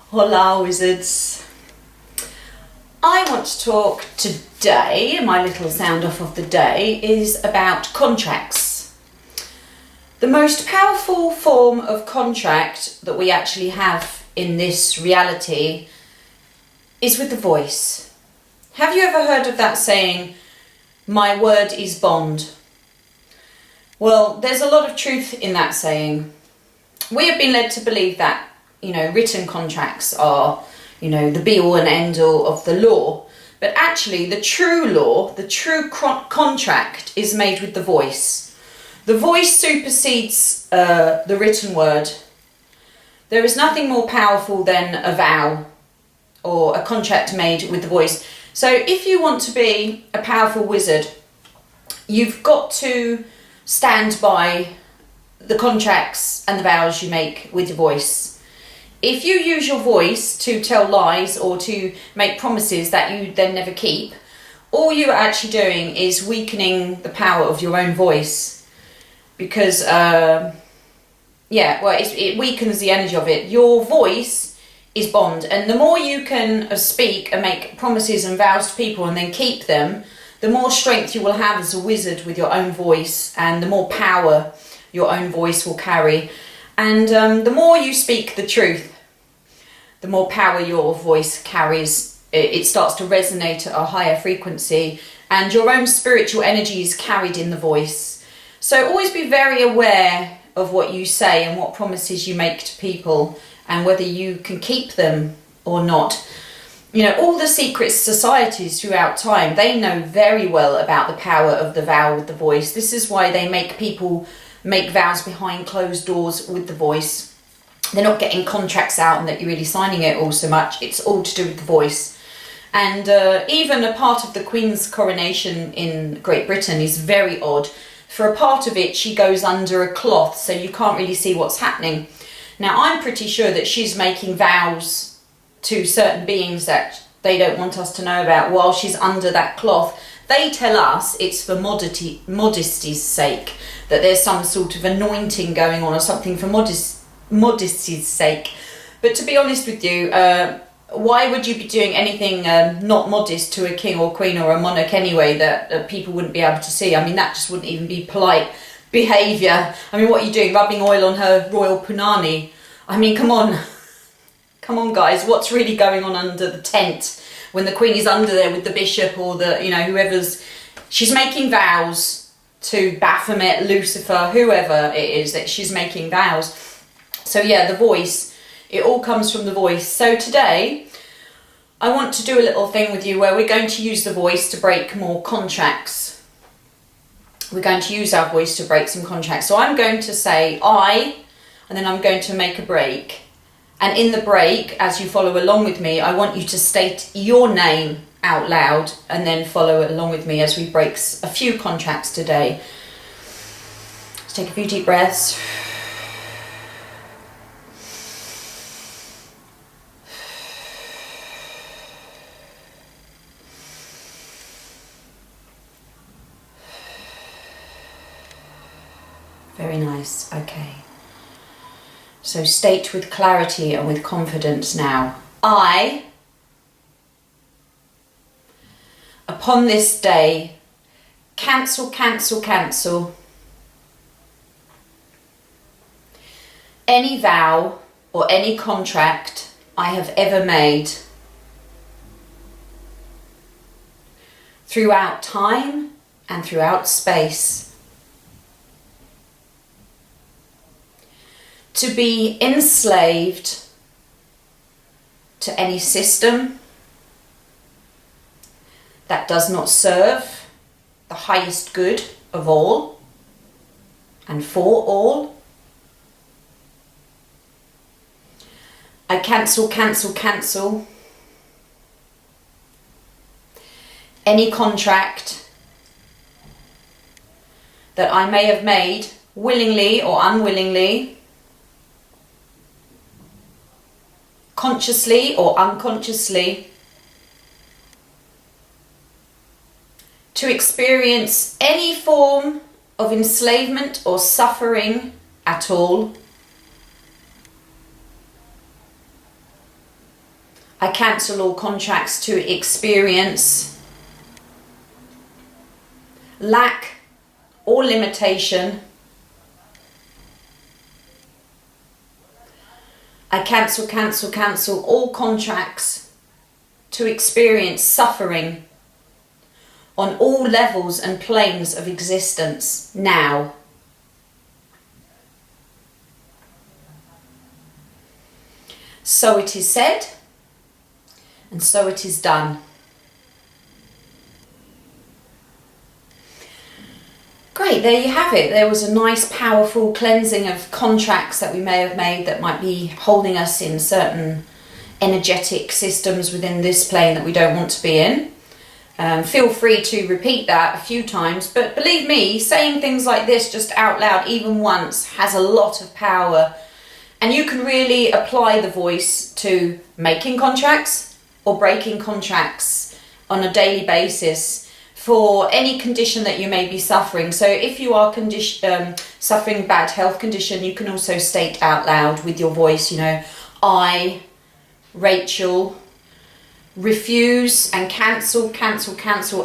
Hola wizards. I want to talk today, my little sound off of the day is about contracts. The most powerful form of contract that we actually have in this reality is with the voice. Have you ever heard of that saying, my word is bond? Well, there's a lot of truth in that saying. We have been led to believe that written contracts are, the be-all and end-all of the law. But actually, the true law, the true contract is made with the voice. The voice supersedes the written word. There is nothing more powerful than a vow or a contract made with the voice. So if you want to be a powerful wizard, you've got to stand by the contracts and the vows you make with your voice. If you use your voice to tell lies or to make promises that you then never keep, all you're actually doing is weakening the power of your own voice. Because, it weakens the energy of it. Your voice is bond. And the more you can speak and make promises and vows to people and then keep them, the more strength you will have as a wizard with your own voice, and the more power your own voice will carry. And the more you speak the truth, the more power your voice carries. It starts to resonate at a higher frequency, and your own spiritual energy is carried in the voice. So always be very aware of what you say and what promises you make to people, and whether you can keep them or not. All the secret societies throughout time, they know very well about the power of the vow with the voice. This is why they make people make vows behind closed doors with the voice. They're not getting contracts out and that you're really signing it all so much. It's all to do with the voice. And even a part of the Queen's coronation in Great Britain is very odd. For a part of it, she goes under a cloth, so you can't really see what's happening. Now, I'm pretty sure that she's making vows to certain beings that they don't want us to know about while she's under that cloth. They tell us it's for modesty's sake, that there's some sort of anointing going on or something for modesty's sake. But to be honest with you, why would you be doing anything not modest to a king or queen or a monarch anyway that people wouldn't be able to see? I mean, that just wouldn't even be polite behaviour. I mean, what are you doing, rubbing oil on her royal punani? I mean, come on. Come on, guys, what's really going on under the tent when the Queen is under there with the bishop or the, whoever's... She's making vows to Baphomet, Lucifer, whoever it is that she's making vows. So yeah, the voice, it all comes from the voice. So today, I want to do a little thing with you where we're going to use the voice to break more contracts. We're going to use our voice to break some contracts. So I'm going to say I, and then I'm going to make a break. And in the break, as you follow along with me, I want you to state your name out loud and then follow along with me as we break a few contracts today. Let's take a few deep breaths. Very nice, okay. So state with clarity and with confidence now. I, upon this day, cancel any vow or any contract I have ever made throughout time and throughout space, to be enslaved to any system that does not serve the highest good of all and for all. I cancel any contract that I may have made willingly or unwillingly, consciously or unconsciously, to experience any form of enslavement or suffering at all, I cancel all contracts to experience lack or limitation. I cancel all contracts to experience suffering on all levels and planes of existence now. So it is said, and so it is done. Great, there you have it. There was a nice, powerful cleansing of contracts that we may have made that might be holding us in certain energetic systems within this plane that we don't want to be in. Feel free to repeat that a few times, but believe me, saying things like this just out loud, even once, has a lot of power. And you can really apply the voice to making contracts or breaking contracts on a daily basis for any condition that you may be suffering. So if you are suffering bad health condition, you can also state out loud with your voice, you know, I, Rachel, refuse and cancel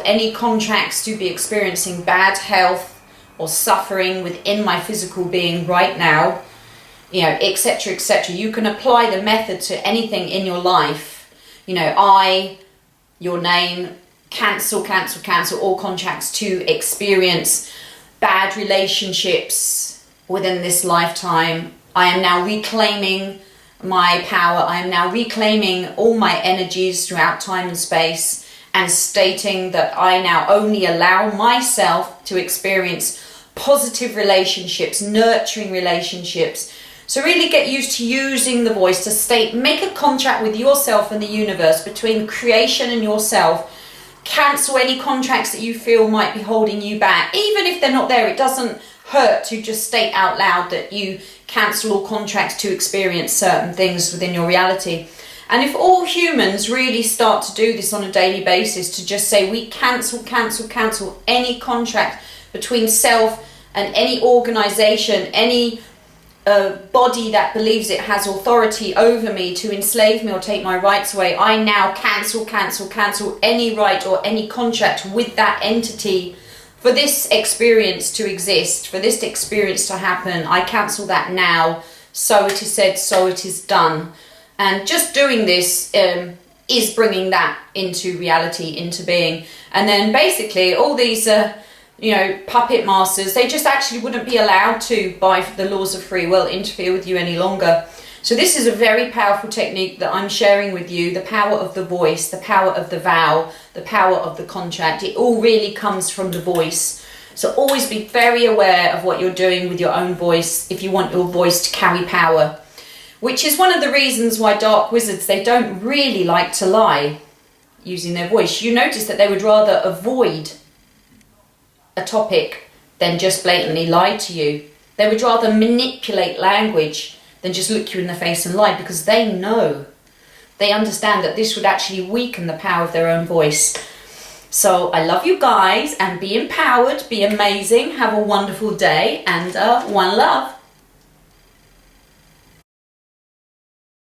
any contracts to be experiencing bad health or suffering within my physical being right now, you know, etc., etc. You can apply the method to anything in your life. You know, I, your name, cancel all contracts to experience bad relationships within this lifetime. I am now reclaiming my power. I am now reclaiming all my energies throughout time and space, and stating that I now only allow myself to experience positive relationships, nurturing relationships. So really get used to using the voice to state, make a contract with yourself and the universe, between creation and yourself. Cancel any contracts that you feel might be holding you back. Even if they're not there, it doesn't hurt to just state out loud that you cancel all contracts to experience certain things within your reality. And if all humans really start to do this on a daily basis, to just say we cancel any contract between self and any organization, any body that believes it has authority over me to enslave me or take my rights away, I now cancel any right or any contract with that entity for this experience to exist, for this experience to happen. I cancel that now. So it is said, so it is done. And just doing this is bringing that into reality, into being. And then basically all these puppet masters, they just actually wouldn't be allowed to, by the laws of free will, interfere with you any longer. So this is a very powerful technique that I'm sharing with you, the power of the voice, the power of the vow, the power of the contract. It all really comes from the voice. So always be very aware of what you're doing with your own voice if you want your voice to carry power, which is one of the reasons why dark wizards, they don't really like to lie using their voice. You notice that they would rather avoid a topic than just blatantly lie to you. They would rather manipulate language than just look you in the face and lie, because they know, they understand that this would actually weaken the power of their own voice. So I love you guys, and be empowered, be amazing, have a wonderful day, and one love.